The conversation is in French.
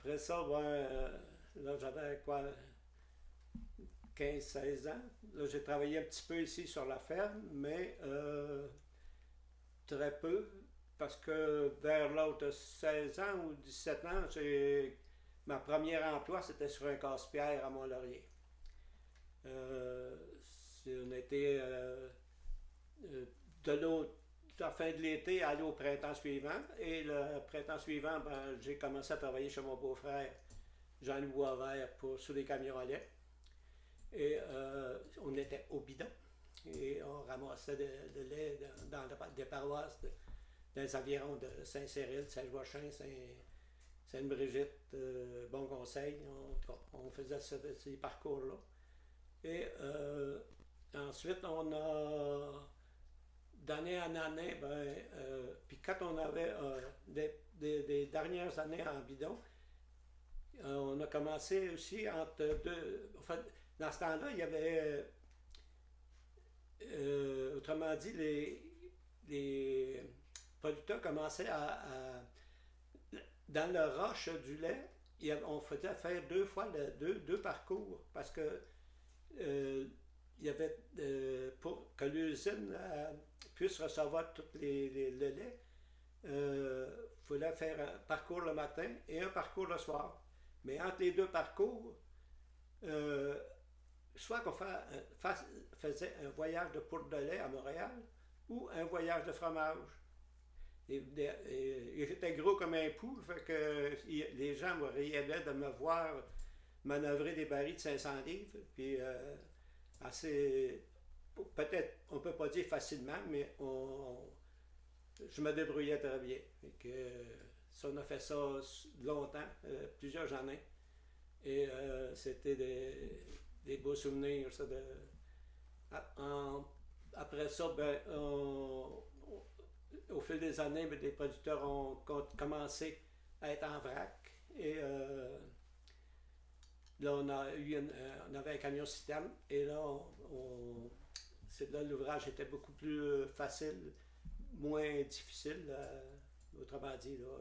Après ça, ben, là, j'avais quoi, 15-16 ans. Là, j'ai travaillé un petit peu ici sur la ferme, mais très peu, parce que vers l'âge de 16 ans ou 17 ans, ma première emploi, c'était sur un casse-pierre à Mont-Laurier. Euh, on était euh, de l'autre la fin de l'été, aller au printemps suivant. Et le printemps suivant, ben, j'ai commencé à travailler chez mon beau-frère, Jean-Louis Boisvert, sur des camionnets. Et on était au bidon. Et on ramassait de lait dans des paroisses, dans les environs de Saint-Cyril, Saint-Joachim, Sainte-Brigitte, Bon Conseil. On faisait ces parcours-là. Et ensuite, on a d'année en année, ben, puis quand on avait des dernières années en bidon, on a commencé aussi entre deux. En fait, dans ce temps-là, il y avait, autrement dit, les producteurs commençaient dans le rush du lait, on faisait faire deux fois deux parcours parce que euh, il y avait, pour que l'usine puisse recevoir tout le lait, il fallait faire un parcours le matin et un parcours le soir. Mais entre les deux parcours, euh, soit qu'on faisait un voyage de poudre de lait à Montréal ou un voyage de fromage. J'étais gros comme un pou, fait que les gens me riaient de me voir manœuvrer des barils de 500 livres, puis assez, peut-être, on peut pas dire facilement, mais je me débrouillais très bien. Et que, ça, on a fait ça longtemps, plusieurs années. Et c'était des beaux souvenirs, ça, en- après ça, ben, au fil des années, ben, les producteurs ont commencé à être en vrac. Et là, on avait un camion citerne. Et là, là l'ouvrage était beaucoup plus facile, moins difficile. Autrement dit, là,